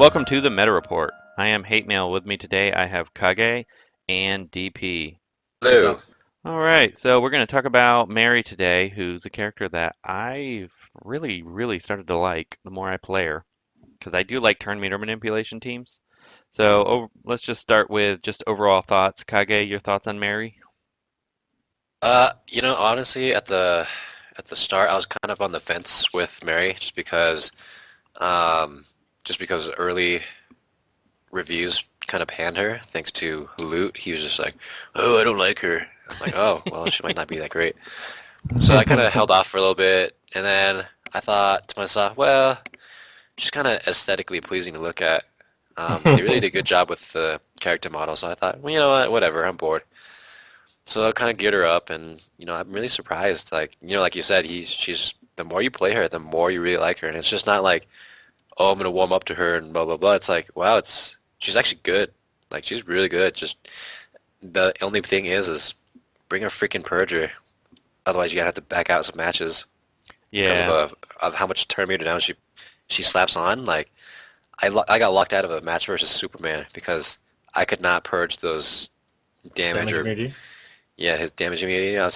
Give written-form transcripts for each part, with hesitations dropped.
Welcome to the Meta Report. I am Hate Mail. With me today, I have Kage and DP. What's up? Hello. All right, so we're going to talk about Mary today, who's a character that I've really started to like the more I play her, because I do like turn meter manipulation teams. So let's just start with just overall thoughts. Kage, your thoughts on Mary? Honestly, at the start, I was kind of on the fence with Mary, um, just because early reviews kind of panned her, thanks to Loot. He was just like, "Oh, I don't like her." I'm like, "Oh, well, she might not be that great." So I kind of held off for a little bit, and then I thought to myself, "Well, she's kind of aesthetically pleasing to look at." They really did a good job with the character model, so I thought, well, you know what, whatever, I'm bored. So I kind of geared her up, and I'm really surprised. Like you said, she's the more you play her, the more you really like her, and it's just not like, oh, I'm gonna warm up to her and blah blah blah. It's like, wow, she's actually good. Like she's really good. Just the only thing is bring a freaking purger. Otherwise, you gotta have to back out some matches because Yeah, of how much turn meter down she slaps on. Like I got locked out of a match versus Superman because I could not purge those damage Damage or media. yeah, his damage immunity. I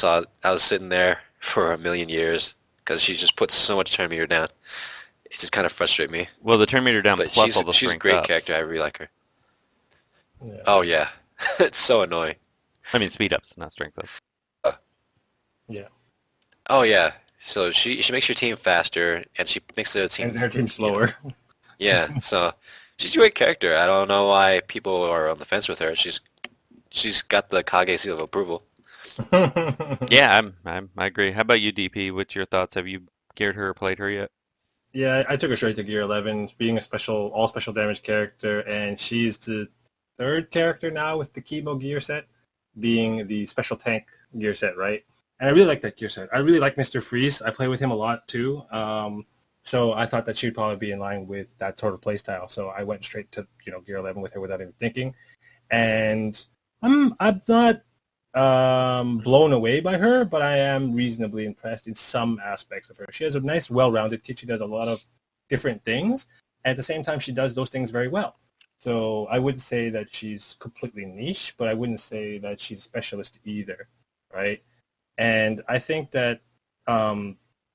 was sitting there for a million years because she just puts so much turn meter down. It just kind of frustrates me. well, the turn meter down But plus all the she's a strength great ups. character. I really like her. Yeah. Oh yeah, it's so annoying. I mean, speed ups, not strength ups. Uh, Yeah. oh yeah, so she makes your team faster and she makes the And team, her team's you know, slower. yeah. So she's a great character. I don't know why people are on the fence with her. She's got the Kage seal of approval. Yeah, I agree. How about you, DP? What's your thoughts? Have you geared her or played her yet? Yeah, I took her straight to Gear 11, being a all special damage character, and she's the third character now with the Chemo gear set, being the special tank gear set, right? And I really like that gear set. I really like Mr. Freeze. I play with him a lot too. So I thought that she'd probably be in line with that sort of playstyle. So I went straight to Gear 11 with her without even thinking. And I'm not blown away by her, but I am reasonably impressed in some aspects of her. She has a nice, well-rounded kit. She does a lot of different things. At the same time, she does those things very well. So I wouldn't say that she's completely niche, but I wouldn't say that she's a specialist either, right? And I think that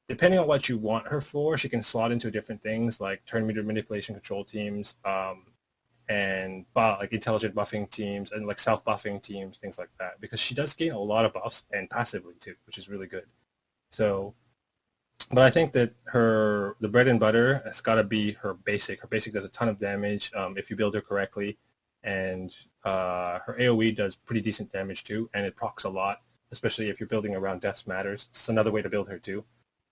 depending on what you want her for, she can slot into different things like turn meter manipulation control teams, like intelligent buffing teams and like self buffing teams, things like that. Because she does gain a lot of buffs and passively too, which is really good. So, but I think that the bread and butter has got to be her basic. Her basic does a ton of damage if you build her correctly, and her AOE does pretty decent damage too, and it procs a lot, especially if you're building around Death's Matters. It's another way to build her too.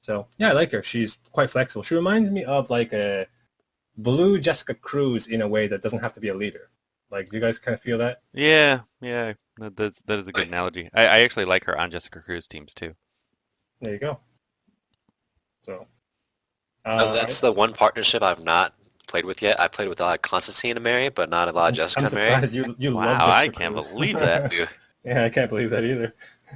So yeah, I like her. She's quite flexible. She reminds me of like a blue Jessica Cruz in a way that doesn't have to be a leader. Like, do you guys kind of feel that? Yeah, yeah, that is a good Like, analogy. I actually like her on Jessica Cruz teams too. There you go. So, that's the one partnership I've not played with yet. I played with a lot of Constantine and Mary, but not a lot of I'm Jessica and Mary. surprised you love Wow, I Jessica can't Cruz. believe that. Yeah, Yeah, I can't believe that either.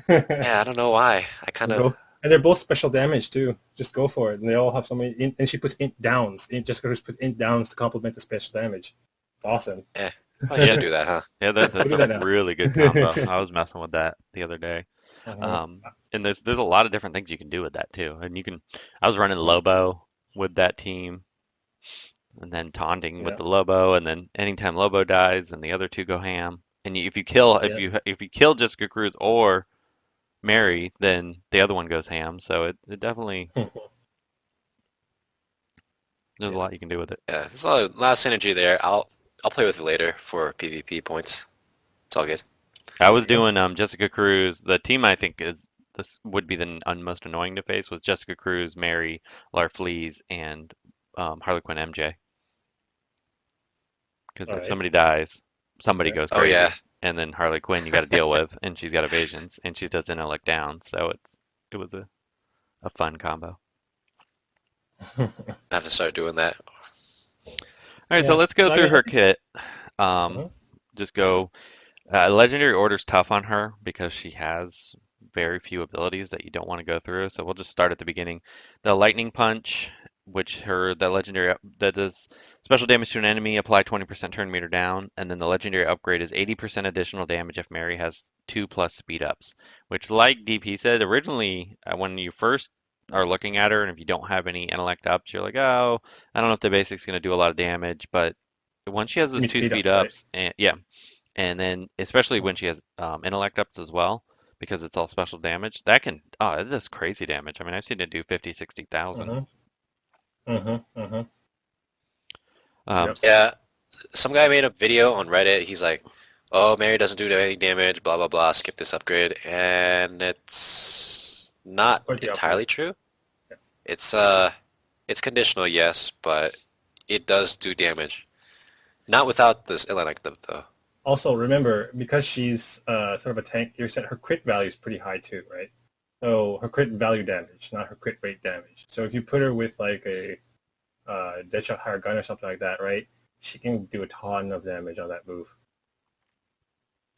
I don't know why. I kind of And they're both special damage too. Just go for it. And they all have so many. And she puts int downs. Jessica Cruz puts int downs to complement the special damage. It's awesome. yeah. I should Yeah, do that, huh? yeah, We'll that's do a that now. really good combo. I was messing with that the other day. Uh-huh. And there's a lot of different things you can do with that too. And you can, I was running Lobo with that team, and then taunting with Yeah. the Lobo, and then anytime Lobo dies, and the other two go ham. And Yeah. if you kill Jessica Cruz or Mary, then the other one goes ham. So it definitely there's a Yeah. lot you can do with it. Yeah, there's a lot of synergy there. I'll play with it later for PvP points. It's all good. I There was you go. doing Jessica Cruz. The team I think is this would be the most annoying to face was Jessica Cruz, Mary, Larfleeze, and Harley Quinn MJ. Because All if right. somebody dies, somebody Okay. goes Oh yeah, crazy, and then Harley Quinn you got to deal with, and she's got evasions, and she does intellect down. So it was a fun combo. I have to start doing that. All right, so Yeah. let's go So I through mean, her kit. uh Just go. Legendary Order's tough on her because she has very few abilities that you don't want to go through. So we'll just start at the beginning. The Lightning Punch that legendary that does special damage to an enemy, apply 20% turn meter down, and then the legendary upgrade is 80% additional damage if Mary has 2+ speed ups, which, like DP said, originally when you first are looking at her, and if you don't have any intellect ups, you're like, oh, I don't know if the basic's going to do a lot of damage, but once she has You those mean two speed speed ups, right? ups, and yeah, and then especially when she has intellect ups as well, because it's all special damage, that can, oh, it's just crazy damage. I mean, I've seen it do 50, 60,000. Mm-hmm. Mm-hmm. Mm-hmm. Um, Yep. s- Yeah, some guy made a video on Reddit. He's like, "Oh, Mary doesn't do any damage. Blah blah blah. Skip this upgrade," and it's not Quite the opposite. entirely true. Yeah. It's it's conditional, yes, but it does do damage. Not without this intellect though. Also, remember, because she's sort of a tank gear set, her crit value is pretty high too, right? So her crit value damage, not her crit rate damage. So if you put her with like a Deadshot Higher Gun or something like that, right? She can do a ton of damage on that move.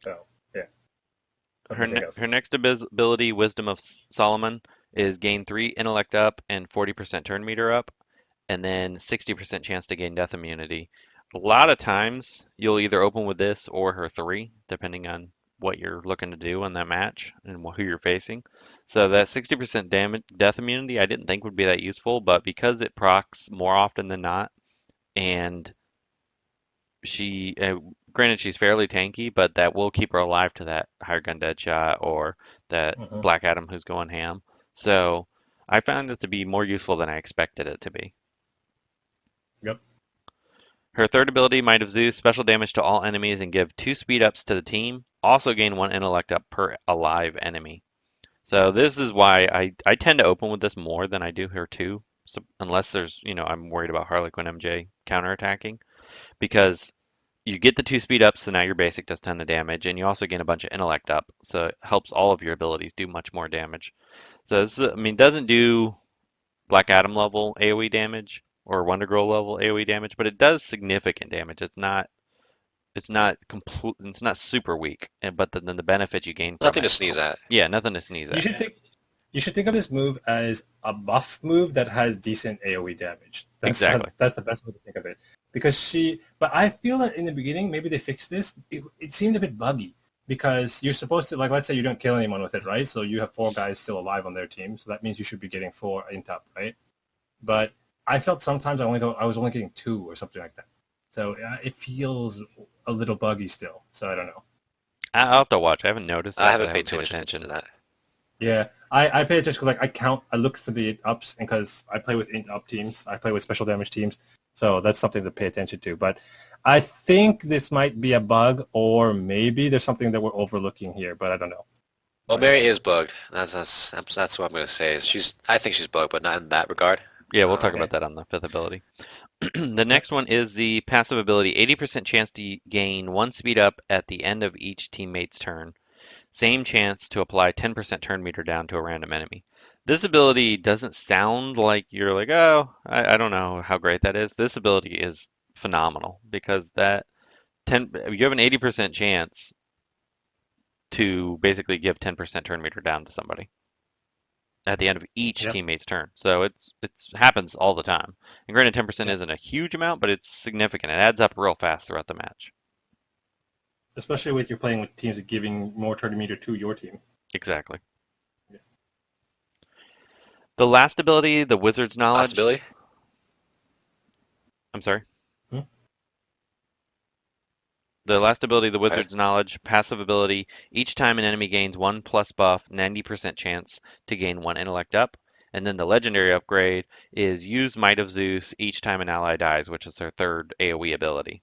So, yeah. her Something to think of. her next ability, Wisdom of Solomon, is gain 3 intellect up and 40% turn meter up, and then 60% chance to gain death immunity. A lot of times you'll either open with this or her 3, depending on what you're looking to do in that match and who you're facing. So that 60% damage death immunity I didn't think would be that useful, but because it procs more often than not, and she granted she's fairly tanky, but that will keep her alive to that higher gun dead shot or that Mm-hmm. Black Adam who's going ham. So I found it to be more useful than I expected it to be. Yep. Her third ability, Might of Zeus, special damage to all enemies and give 2 speed ups to the team. Also gain 1 intellect up per alive enemy. So this is why I tend to open with this more than I do her 2. So unless there's, I'm worried about Harley Quinn MJ counterattacking, because you get the 2 speed ups, so now your basic does ton of damage, and you also gain a bunch of intellect up, so it helps all of your abilities do much more damage. So this, I mean, doesn't do Black Adam level AoE damage or Wonder Girl level AoE damage, but it does significant damage. It's not complete, it's not super weak, but then the benefit you gain from Nothing to it, sneeze at. yeah, nothing to sneeze You at. should think you should think of this move as a buff move that has decent AoE damage. Exactly. That's the best way to think of it. Because but I feel that in the beginning, maybe they fixed this. It seemed a bit buggy because you're supposed to, like, let's say you don't kill anyone with it, right? So you have 4 guys still alive on their team, so that means you should be getting 4 int up, right? But I felt sometimes I was only getting 2 or something like that. So it feels a little buggy still. So I don't know. I'll have to watch. I haven't noticed I that, but haven't I paid haven't too paid much attention attention. to that. Yeah, I pay attention because like I look for the ups, and because I play with int up teams, I play with special damage teams, so that's something to pay attention to. But I think this might be a bug, or maybe there's something that we're overlooking here, but I don't know. Well, Mary is bugged. That's what I'm gonna say. I think she's bugged, but not in that regard. Yeah, we'll talk Okay. about that on the 5th ability. The Yep. next one is the passive ability, 80% chance to gain 1 speed up at the end of each teammate's turn. Same chance to apply 10% turn meter down to a random enemy. This ability doesn't sound like you're like, oh, I don't know how great that is. This ability is phenomenal because you have an 80% chance to basically give 10% turn meter down to somebody at the end of each Yep. teammate's turn. So it's happens all the time. And granted, 10% Yep. isn't a huge amount, but it's significant. It adds up real fast throughout the match. Especially with you're playing with teams that giving more turn meter to your team. Exactly. Yeah. The last ability, the Wizard's Last Knowledge. ability. I'm sorry. Hmm? The last ability, the Okay. Wizard's Knowledge, passive ability. Each time an enemy gains 1 plus buff, 90% chance to gain 1 intellect up. And then the legendary upgrade is use Might of Zeus each time an ally dies, which is their third AoE ability.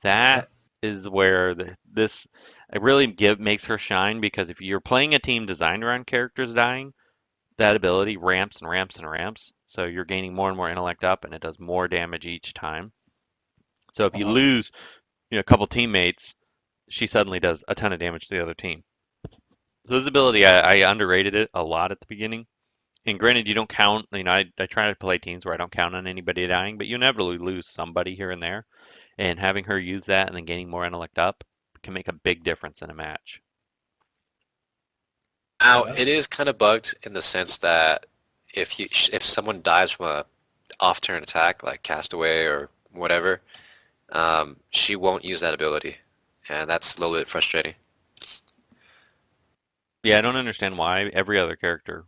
That Yep. is where this it really makes her shine, because if you're playing a team designed around characters dying, that ability ramps and ramps and ramps. So you're gaining more and more intellect up, and it does more damage each time. So if you Uh-huh. lose, a couple teammates, she suddenly does a ton of damage to the other team. So this ability, I underrated it a lot at the beginning. And granted, you don't count. I try to play teams where I don't count on anybody dying, but you inevitably lose somebody here and there. And having her use that and then gaining more intellect up can make a big difference in a match. Now Yeah. it is kind of bugged in the sense that if someone dies from a off-turn attack, like Castaway or whatever, she won't use that ability, and that's a little bit frustrating. Yeah, I don't understand why every other character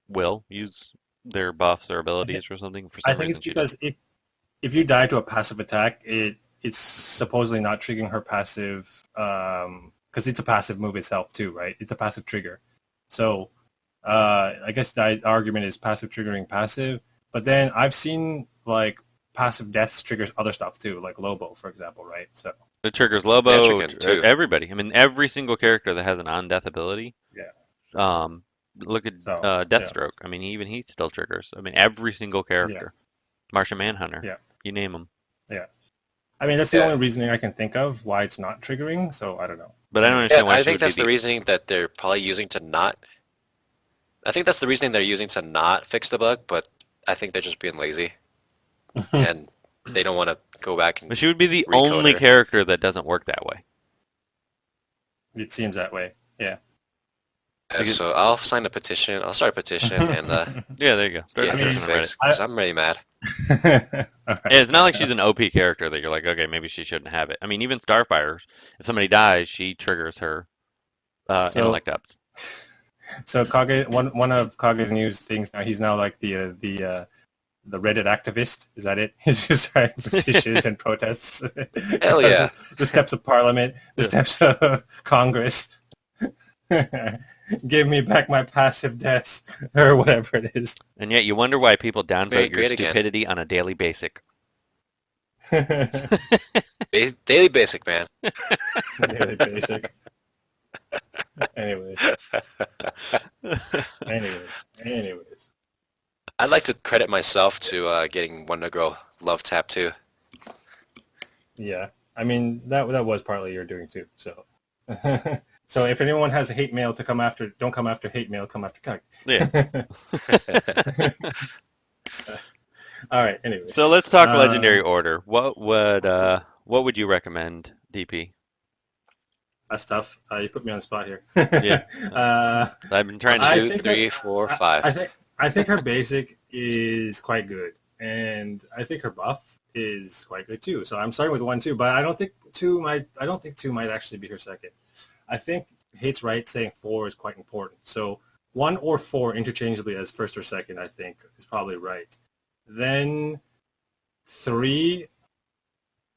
will use their buffs or I think abilities or something. For I some think it's reason, she doesn't. because if you die to a passive attack, it's supposedly not triggering her passive because it's a passive move itself too, right? It's a passive trigger. So I guess the argument is passive triggering passive. But then I've seen like passive deaths triggers other stuff too, like Lobo, for example, right? So It triggers Mantra Lobo, too. everybody. I mean, every single character that has an on-death ability. yeah, Um, Look at yeah, Deathstroke. I mean, even he still triggers. I mean, every single yeah, character. Martian Manhunter. yeah, You name them. yeah. I mean, that's the Yeah. only reasoning I can think of why it's not triggering. So I don't know. But I don't Anyways, Yeah, understand why I she think would be that's the the. reasoning that they're probably using to not. I think that's the reasoning they're using to not fix the bug, but I think they're just being lazy and they don't want to go back But and she would be the recode only her. character that doesn't work that way. it seems that way. Yeah. Because, So I'll sign a petition. I'll start a petition and yeah, there you go. Start a get I her mean, petition on Reddit. fixed because I'm really mad. All right, Yeah, it's not fair like she's enough. an OP character that you're like, okay, maybe she shouldn't have it. I mean, even Starfire, if somebody dies, she triggers her So intellect ups. So Kage, one of Kage's news things now, he's now like the Reddit activist. Is that it? He's just writing petitions and protests. Hell So yeah. the steps of Parliament, the Yeah. steps of Congress. Give me back my passive deaths or whatever it is. And yet you wonder why people downvote Great, your great again. stupidity on a daily basic. Daily basic, man. Really basic. Anyways, anyways. I'd like to credit myself to getting Wonder Girl Love Tap too. Yeah, I mean that was partly your doing too. So, so if anyone has a hate mail to come after, don't come after hate mail. Come after Kage. Yeah. All right. Anyways, So let's talk legendary order. What would you recommend, DP? that's tough. You put me on the spot here. Yeah. I've been trying to. I 2, think 3, that- 4, I 5. I think her basic is quite good, and I think her buff is quite good too. So I'm starting with 1, 2, but I don't think 2 might actually be her second. I think Hate's right saying 4 is quite important. So 1 or 4 interchangeably as first or second, I think is probably right. Then 3,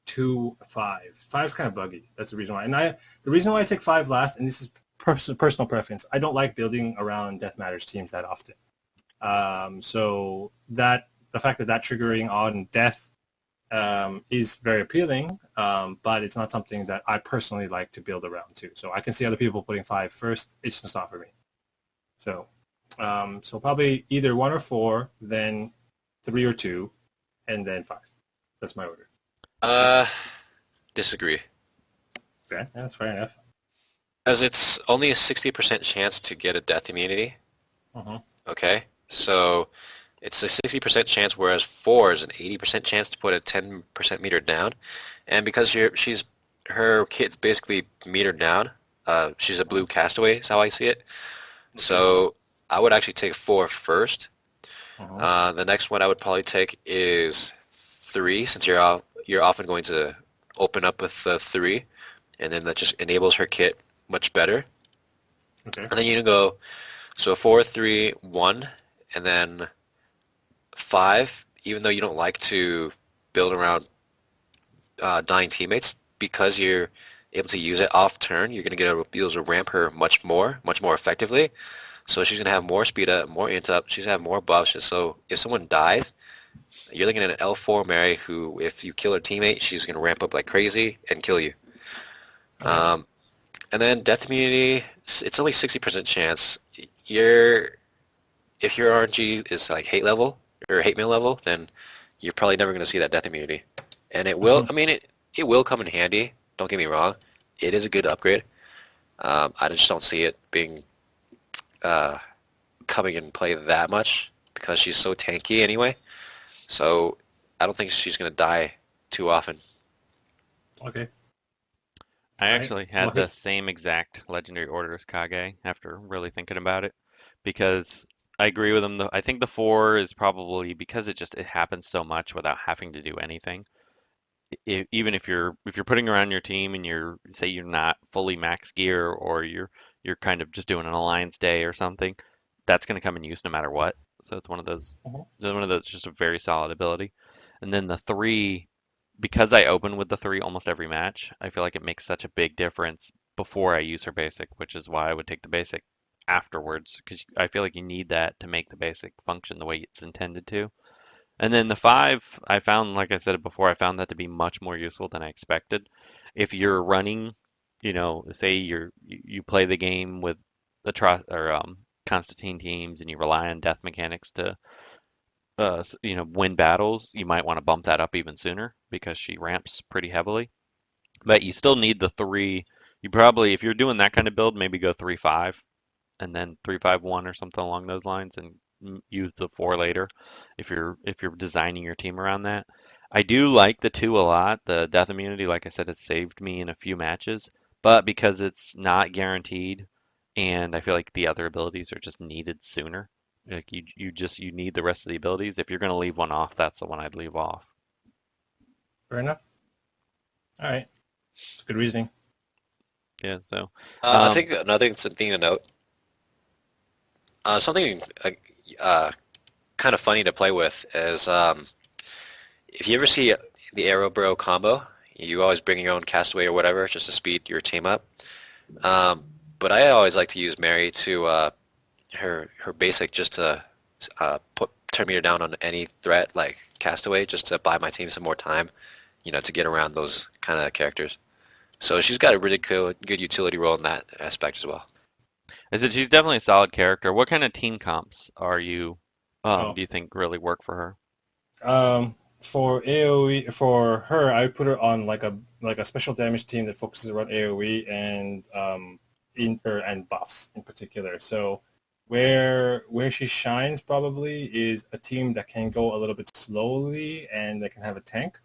2, 5. 5 is kind of buggy. That's the reason why. And the reason why I take 5 last, and this is personal preference, I don't like building around Death Matters teams that often. So that the fact that triggering on death is very appealing, but it's not something that I personally like to build around too. So I can see other people putting 5 first. It's just not for me. So so probably either 1 or 4, then 3 or 2, and then 5. That's my order. Disagree. Okay, that's fair enough. As it's only a 60% chance to get a death immunity. Uh-huh. Okay, so it's a 60% chance, whereas 4 is an 80% chance to put a 10% meter down. And because her kit's basically metered down, she's a blue castaway is how I see it. Okay. So I would actually take 4 first. Uh-huh. The next one I would probably take is 3, since you're often going to open up with 3, and then that just enables her kit much better. Okay. And then you can go, so 4, 3, 1, and then 5, even though you don't like to build around dying teammates, because you're able to use it off turn, you're going to be able to ramp her much more effectively. So she's going to have more speed up, more int up, she's going to have more buffs. So if someone dies, you're looking at an L4 Mary who, if you kill her teammate, she's going to ramp up like crazy and kill you. Okay. And then death immunity, it's only 60% chance. If your RNG is like hate level or hate mail level, then you're probably never going to see that death immunity. And it will, I mean, it will come in handy. Don't get me wrong. It is a good upgrade. I just don't see it being coming in play that much because she's so tanky anyway. So I don't think she's going to die too often. Okay. I Right. actually had Well, the same exact legendary order as Kage after really thinking about it, because I agree with him. I think the four is probably because it happens so much without having to do anything. Even if you're putting around your team and you're not fully max gear or you're kind of just doing an alliance day or something, that's going to come in use no matter what. So Mhm. it's one of those just a very solid ability. And then the three, because I open with the three almost every match, I feel like it makes such a big difference before I use her basic, which is why I would take the basic afterwards because I feel like you need that to make the basic function the way it's intended to. And then the five, I found, like I said before, I found that to be much more useful than I expected. If you're running, say you play the game with the Constantine teams and you rely on death mechanics to win battles, you might want to bump that up even sooner because she ramps pretty heavily. But you still need the three. You probably, if you're doing that kind of build, maybe go 3-5 and then 3-5-1 or something along those lines and use the four later if you're designing your team around that. I do like the two a lot. The death immunity, like I said, has saved me in a few matches, but because it's not guaranteed and I feel like the other abilities are just needed sooner. Like you need the rest of the abilities. If you're going to leave one off, that's the one I'd leave off. Fair enough. All right. It's good reasoning. Yeah, so I um think another thing to note, something kind of funny to play with is if you ever see the Arrow Bro combo, you always bring your own castaway or whatever just to speed your team up. Um, but I always like to use Mary to her basic just to put turn meter down on any threat like castaway just to buy my team some more time, to get around those kind of characters. So she's got a really good utility role in that aspect as well. I said she's definitely a solid character. What kind of team comps Oh, do you think really work for her? for AOE for her, I would put her on like a special damage team that focuses around AOE and and buffs in particular. So where she shines probably is a team that can go a little bit slowly and that can have a tank.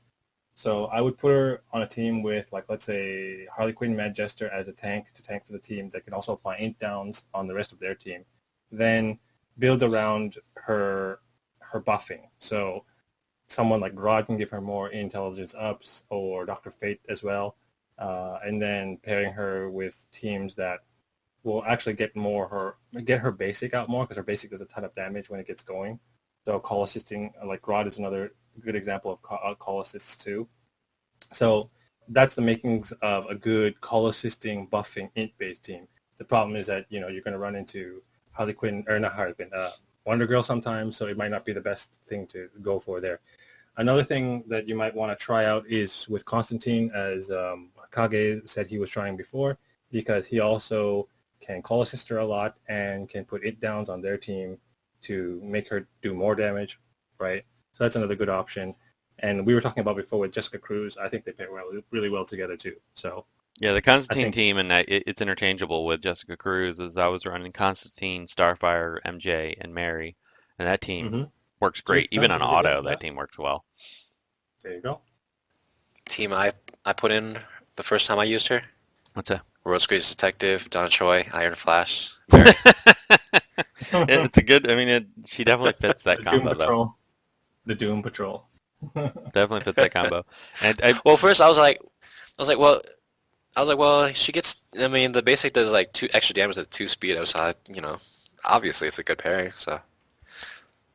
So I would put her on a team with, like, let's say Harley Quinn, Mad Jester as a tank to tank for the team that can also apply int downs on the rest of their team. Then build around her buffing. So someone like Rod can give her more intelligence ups, or Dr. Fate as well. And then pairing her with teams that will actually get her basic out more because her basic does a ton of damage when it gets going. So call assisting, like Rod is another good example of call assists too. So that's the makings of a good call assisting buffing int based team. The problem is that you're going to run into Harley Quinn, or not Harley Quinn, Wonder Girl sometimes, so it might not be the best thing to go for there. Another thing that you might want to try out is with Constantine, as Kage said he was trying before, because he also can call assist her a lot and can put it downs on their team to make her do more damage, right? So that's another good option. And we were talking about before with Jessica Cruz. I think they pair really well together too. So Yeah, the I Constantine think, team and it's interchangeable with Jessica Cruz as I was running Constantine, Starfire, MJ, and Mary, and that team mm-hmm. works See, great. Even sounds on really good. auto, Yeah, that team works well. there you go. Team I put in the first time I used her: What's that? World's Greatest Detective, Donna Troy, Iron Flash, Mary. It's a good. I mean, she definitely fits that The Doom combo though. Patrol. The Doom Patrol. Definitely fits that combo. And Well, first well, she gets. I mean, the basic does like 2 extra damage at 2 speed, so obviously it's a good pairing. So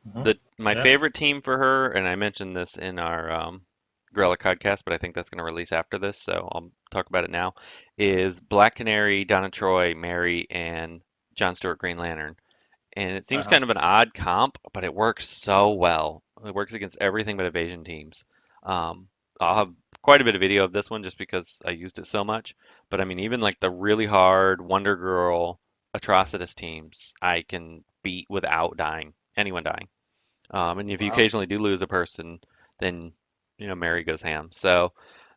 Mm-hmm. my Yeah. favorite team for her, and I mentioned this in our Gorilla podcast, but I think that's going to release after this, so I'll talk about it now. Is Black Canary, Donna Troy, Mary, and John Stewart Green Lantern. And it seems Uh-huh. kind of an odd comp, but it works so well. It works against everything but evasion teams. Um, I'll have quite a bit of video of this one just because I used it so much. But I mean, even like the really hard Wonder Girl Atrocitus teams, I can beat without dying, anyone dying. And if you Wow. occasionally do lose a person, then Mary goes ham. So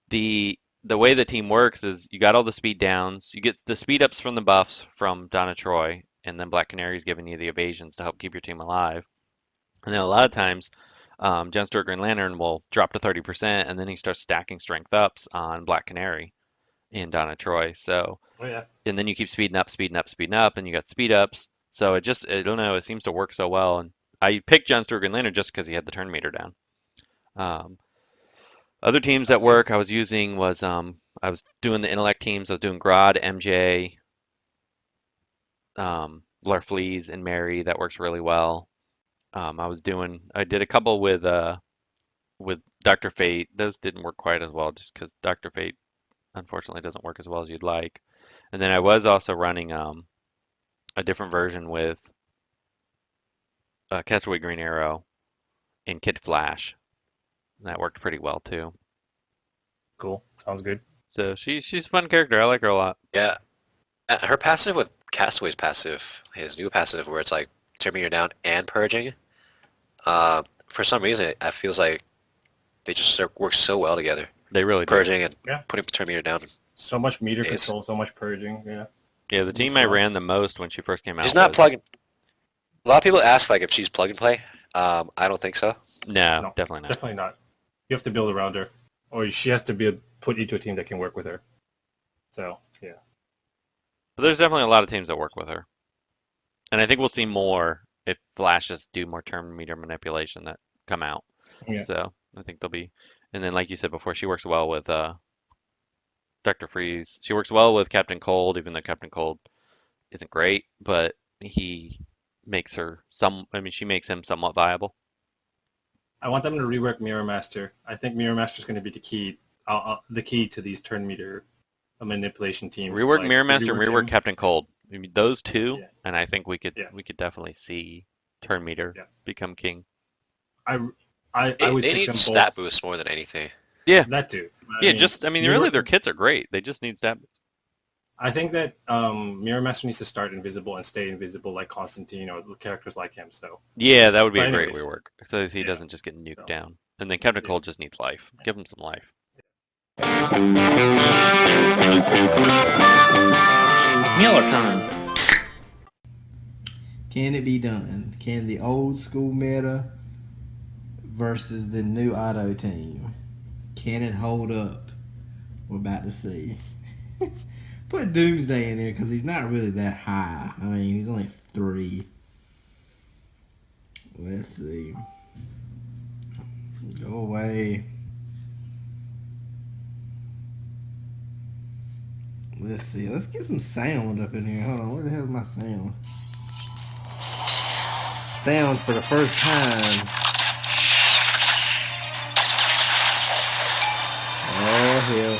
the way the team works is you got all the speed downs, you get the speed ups from the buffs from Donna Troy, and then Black Canary's giving you the evasions to help keep your team alive. And then a lot of times, John Stewart Green Lantern will drop to 30%, and then he starts stacking strength ups on Black Canary in Donna Troy. So, Oh yeah. and then you keep speeding up, speeding up, speeding up, and you got speed ups. So I don't know, it seems to work so well. And I picked John Stewart Green Lantern just because he had the turn meter down. Um, Other teams that Sounds good. work I was using was I was doing the intellect teams. I was doing Grodd, MJ, Larfleeze, and Mary. That works really well. I did a couple with Dr. Fate. Those didn't work quite as well just because Dr. Fate unfortunately doesn't work as well as you'd like. And then I was also running a different version with Castaway Green Arrow and Kid Flash. That worked pretty well too. Cool. Sounds good. So she's a fun character. I like her a lot. Yeah. Her passive with Castaway's passive, his new passive, where it's like turning you down and purging. For some reason, it feels like they just work so well together. They really do. Purging and Yeah. putting turn meter down. So much meter Yes. control, so much purging. Yeah. Yeah, the team I ran the most when she first came out She's not was plug. A lot of people ask like if she's plug and play. I don't think so. No, No, definitely not. Definitely not. You have to build around her, or she has to be put into a team that can work with her. So yeah. But there's definitely a lot of teams that work with her. And I think we'll see more if Flashes do more turn meter manipulation that come out. Yeah. So I think they'll be, and then like you said before, she works well with Dr. Freeze. She works well with Captain Cold, even though Captain Cold isn't great, but he makes her she makes him somewhat viable. I want them to rework Mirror Master. I think Mirror Master is going to be the key to these turn meter manipulation teams. Rework Like, Mirror Master and rework him. Captain Cold. I mean, those two, Yeah. and I think we could Yeah. definitely see turn meter Yeah. become king. I They would stick need them stat both. boost more than anything. Yeah. That too. Yeah, really their kits are great. They just need stat. I think that Mirror Master needs to start invisible and stay invisible like Constantine or characters like him. So Yeah, that would be But a great anyways. rework. So he Yeah. doesn't just get nuked So, down. And then Captain yeah. Cold just needs life. Give him some life. Miller time. Can it be done? Can the old school meta versus the new auto team, can it hold up? We're about to see. Put Doomsday in there because he's not really that high. I mean, he's only 3. Let's see. Go away. Let's see. Let's get some sound up in here. Hold on. Where the hell is my sound? Sound for the first time. Oh, hell.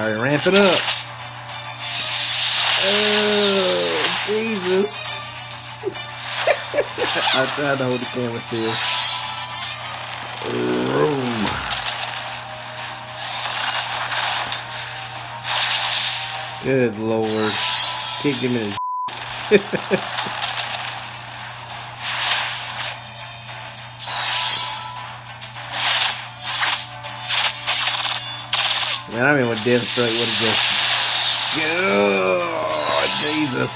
All right, ramp it up. Oh, Jesus. I tried to hold the camera still. Good Lord. Kicked him in his Man, I mean, with Deathstroke would have just... Oh, Jesus.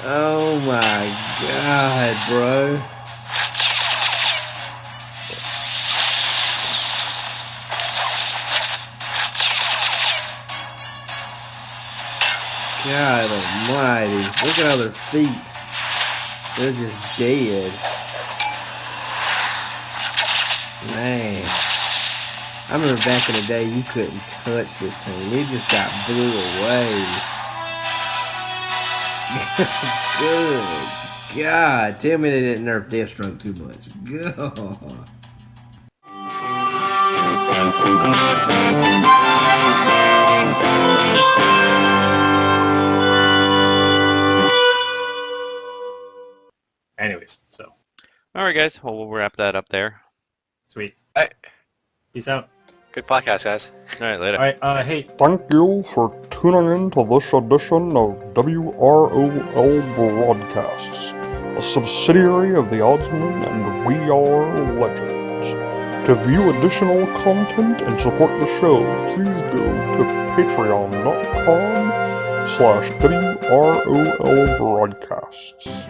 Oh my God, bro. God almighty. Look at all their feet. They're just dead. Man. I remember back in the day you couldn't touch this team. It just got blew away. Good God. Tell me they didn't nerf Deathstroke too much. God. anyways, so All right, guys. Well, we'll wrap that up there. sweet. All right. Peace out. Good podcast, guys. All right, later. All right. Hey, Thank you for tuning in to this edition of WROL Broadcasts, a subsidiary of the Oddsman and We Are Legends. To view additional content and support the show, please go to patreon.com/WROL Broadcasts.